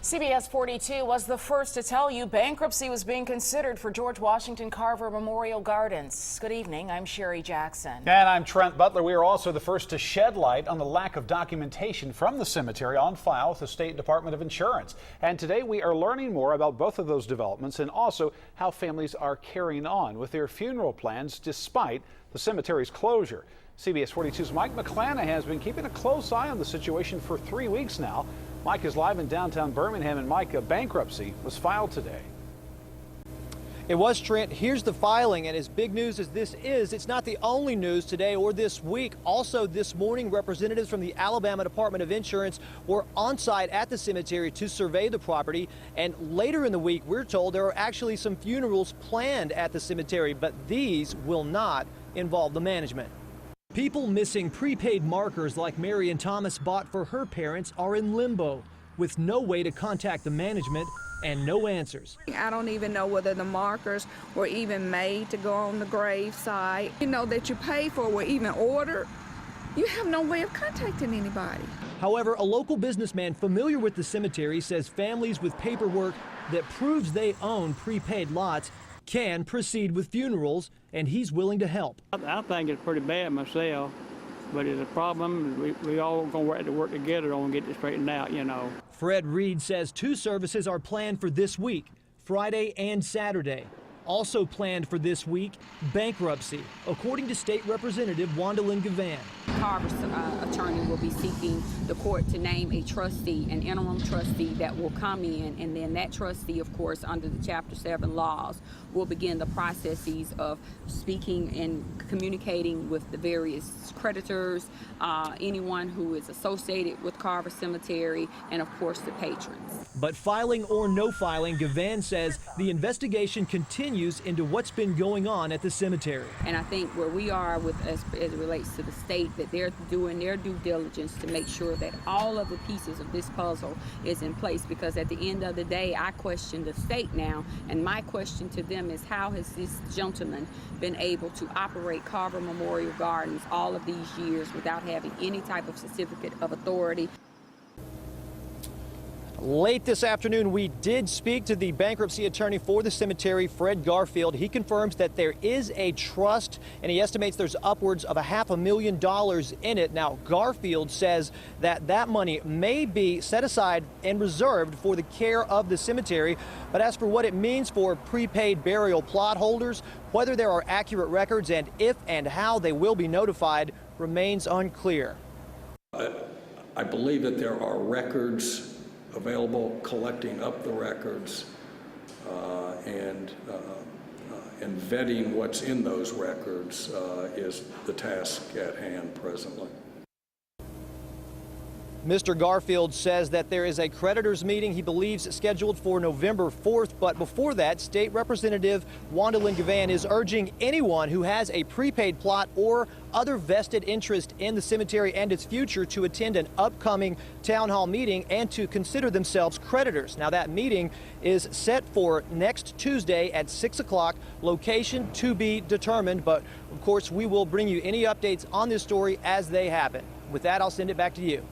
CBS 42 was the first to tell you bankruptcy was being considered for George Washington Carver Memorial Gardens. Good evening, I'm Sherry Jackson. And I'm Trent Butler. We are also the first to shed light on the lack of documentation from the cemetery on file with the State Department of Insurance. And today we are learning more about both of those developments and also how families are carrying on with their funeral plans despite the cemetery's closure. CBS 42's Mike McClanahan has been keeping a close eye on the situation for 3 weeks now. Mike is live in downtown Birmingham, and Mike, a bankruptcy was filed today. It was, Trent. Here's the filing, and as big news as this is, it's not the only news today or this week. Also this morning, representatives from the Alabama Department of Insurance were on site at the cemetery to survey the property, and later in the week, we're told there are actually some funerals planned at the cemetery, but these will not involve the management. People missing prepaid markers like Marion Thomas bought for her parents are in limbo, with no way to contact the management and no answers. I don't even know whether the markers were even made to go on the grave site. You know, that you pay for were even ordered. You have no way of contacting anybody. However, a local businessman familiar with the cemetery says families with paperwork that proves they own prepaid lots can proceed with funerals, and he's willing to help. I think it's pretty bad myself, but it's a problem. We all going to work together on get this straightened out, you know. Fred Reed says 2 services are planned for this week, Friday and Saturday. Also planned for this week, bankruptcy, according to State Representative Wandalyn Gavan. Carver's attorney will be seeking the court to name a trustee, an interim trustee that will come in, and then that trustee, of course, under the Chapter 7 laws, will begin the processes of speaking and communicating with the various creditors, anyone who is associated with Carver Cemetery, and of course the patrons. But filing or no filing, Gavan says the investigation continues into what's been going on at the cemetery. And I think where we are with as it relates to the state, that they're doing their due diligence to make sure that all of the pieces of this puzzle is in place, because at the end of the day, I question the state now, and my question to them is, how has this gentleman been able to operate Carver Memorial Gardens all of these years without having any type of certificate of authority? Late this afternoon, we did speak to the bankruptcy attorney for the cemetery, Fred Garfield. He confirms that there is a trust, and he estimates there's upwards of $500,000 in it. Now, Garfield says that that money may be set aside and reserved for the care of the cemetery. But as for what it means for prepaid burial plot holders, whether there are accurate records and if and how they will be notified remains unclear. I believe that there are records available. Collecting up the records and vetting what's in those records is the task at hand presently. Mr. Garfield says that there is a creditors meeting he believes scheduled for November 4th, but before that, State Representative Wandalyn Gavan is urging anyone who has a prepaid plot or other vested interest in the cemetery and its future to attend an upcoming town hall meeting and to consider themselves creditors. Now, that meeting is set for next Tuesday at 6 o'clock, location to be determined, but of course we will bring you any updates on this story as they happen. With that, I'll send it back to you.